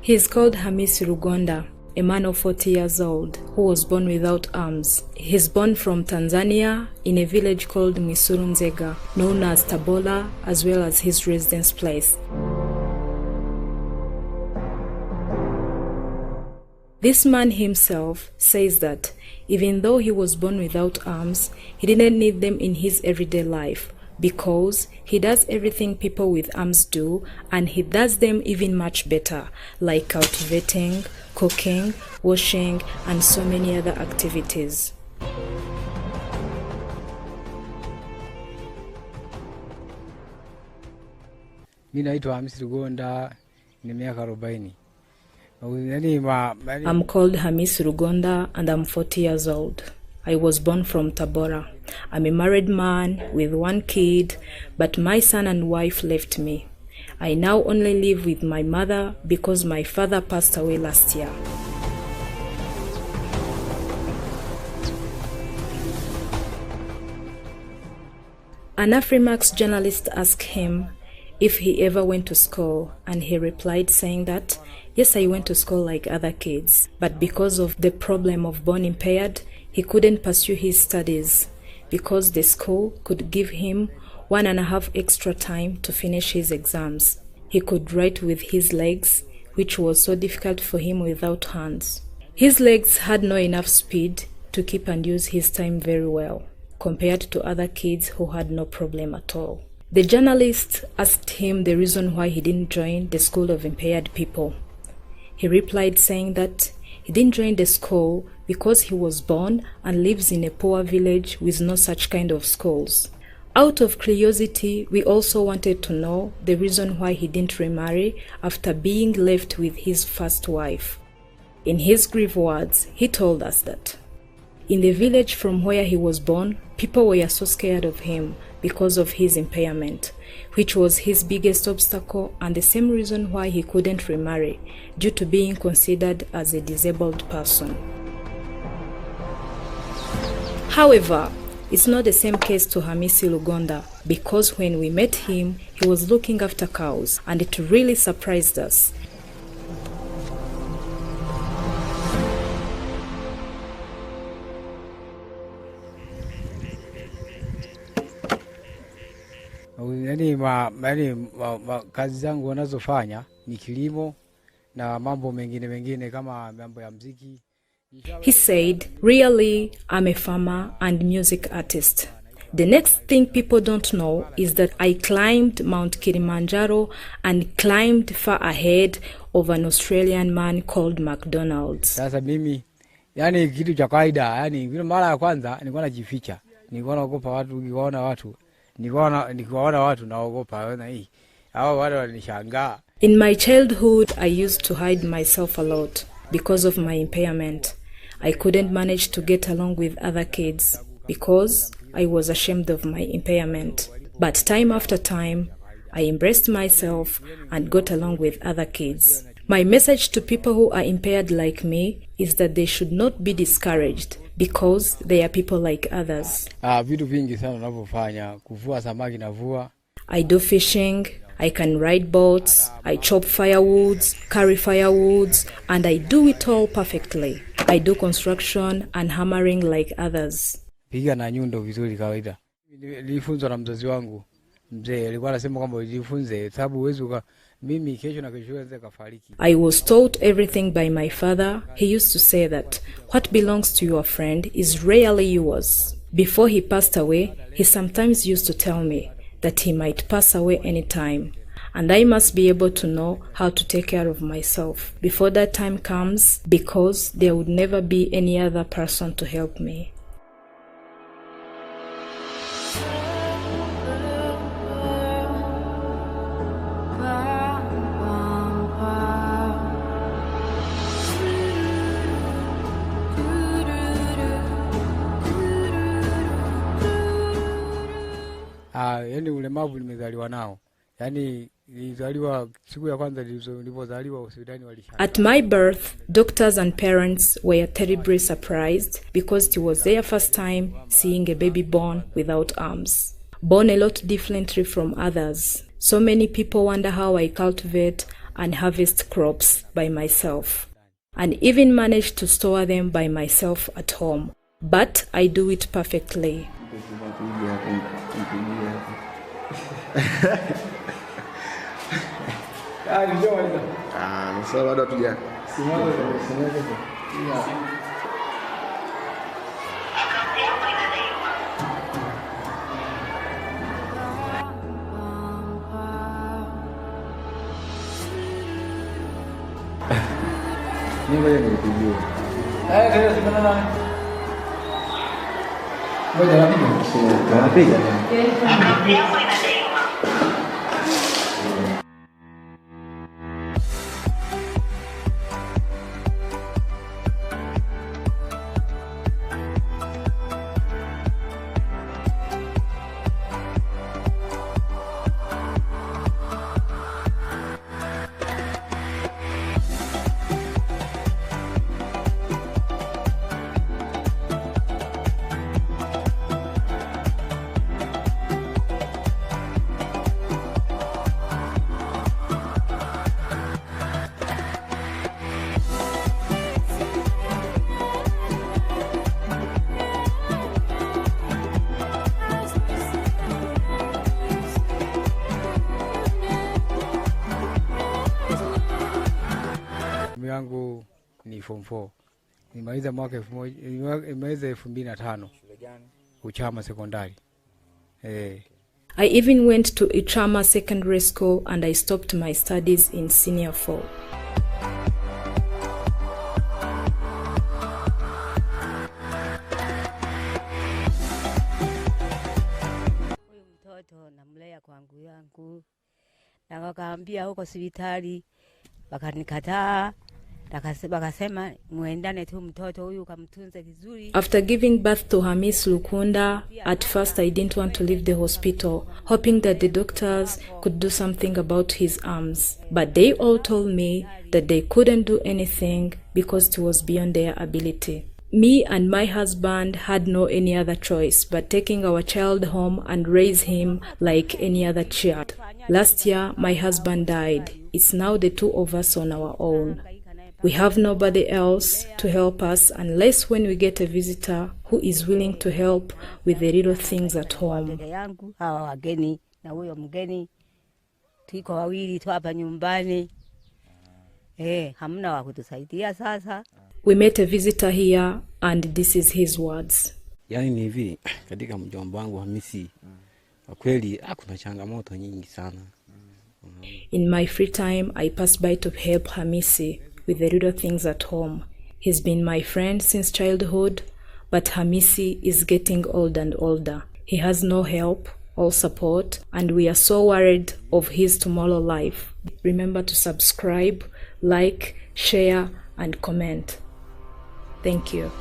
He is called Hamisi Lugonda, a man of 40 years old who was born without arms. He is born from Tanzania in a village called nzega, known as Tabora, as well as his residence place. This man himself says that even though he was born without arms, he didn't need them in his everyday life because he does everything people with arms do, and he does them even much better, like cultivating, cooking, washing, and so many other activities. Mimi naitwa Hamisi Lugonda, ni miaka 40. I'm called Hamisi Lugonda and I'm 40 years old. I was born from Tabora. I'm a married man with 1 kid, but my son and wife left me. I now only live with my mother because my father passed away last year. An Afrimax journalist asked him if he ever went to school, and he replied saying that, yes, I went to school like other kids, but because of the problem of born impaired, he couldn't pursue his studies because the school could give him 1.5 extra time to finish his exams. He could write with his legs, which was so difficult for him without hands. His legs had not enough speed to keep and use his time very well, compared to other kids who had no problem at all. The journalist asked him the reason why he didn't join the school of impaired people. He replied saying that he didn't join the school because he was born and lives in a poor village with no such kind of schools. Out of curiosity, we also wanted to know the reason why he didn't remarry after being left with his first wife. In his grief words, he told us that in the village from where he was born, people were so scared of him because of his impairment, which was his biggest obstacle and the same reason why he couldn't remarry, due to being considered as a disabled person. However, it's not the same case to Hamisi Lugonda, because when we met him, he was looking after cows, and it really surprised us. Kazi zangu wanazofanya ni kilimo na mambo mengine kama mambo ya muziki. He said, really, I'm a farmer and music artist. The next thing people don't know is that I climbed Mount Kilimanjaro and climbed far ahead of an Australian man called McDonald's. Sasa mimi, yani kitu cha kawaida, yani mara ya kwanza nilikuwa najificha. Nilikuwa naogopa watu, nikiwaona watu naogopa wana hii. Hao wale walishangaa. In my childhood, I used to hide myself a lot because of my impairment. I couldn't manage to get along with other kids because I was ashamed of my impairment. But time after time, I embraced myself and got along with other kids. My message to people who are impaired like me is that they should not be discouraged because they are people like others. Vitu vingi sana ninavyofanya, kuvua samaki navua. I do fishing, I can ride boats, I chop firewoods, carry firewoods, and I do it all perfectly. I do construction and hammering like others. Piga na nyundo vizuri kawaida. Nilifunzwa na mzazi wangu. Mzee alikuwa anasema kwamba ujifunze sababu uwezo mimi kesho na kesho naweza kafariki. I was taught everything by my father. He used to say that what belongs to your friend is rarely yours. Before he passed away, he sometimes used to tell me that he might pass away anytime, and I must be able to know how to take care of myself before that time comes, because there would never be any other person to help me. Yani ulemavu nimezaliwa nao. Yani nilizaliwa siku ya kwanza nilipozaliwa hospitali walishangaa. At my birth, doctors and parents were terribly surprised because it was their first time seeing a baby born without arms. Born a lot differently from others. So many people wonder how I cultivate and harvest crops by myself, and even manage to store them by myself at home. But I do it perfectly. yangu ni form 4. Nimaliza mwaka 2005. Uchama sekondari. I even went to Uchama Secondary School and I stopped my studies in senior 4. Huyu mtoto namlea kwangu yangu. Na wakaambia huko hospitali wakanikataa. Wakasema muendane tu mtoto huyu kamtunze vizuri. After giving birth to Hamisi Lukunda, at first I didn't want to leave the hospital, hoping that the doctors could do something about his arms. But they all told me that they couldn't do anything because it was beyond their ability. Me and my husband had no any other choice but taking our child home and raise him like any other child. Last year, my husband died. It's now the two of us on our own. We have nobody else to help us unless when we get a visitor who is willing to help with the little things at home. Hawa wageni na huyo mgeni tuko wawili tu hapa nyumbani. Hamna wa kutusaidia sasa. We met a visitor here and this is his words. Yani ni hivi katika mjomba wangu Hamisi. Kwa kweli kuna changamoto nyingi sana. In my free time I pass by to help Hamisi with the little things at home. He's been my friend since childhood, but Hamisi is getting old and older. He has no help or support, and we are so worried of his tomorrow life. Remember to subscribe, like, share, and comment. Thank you.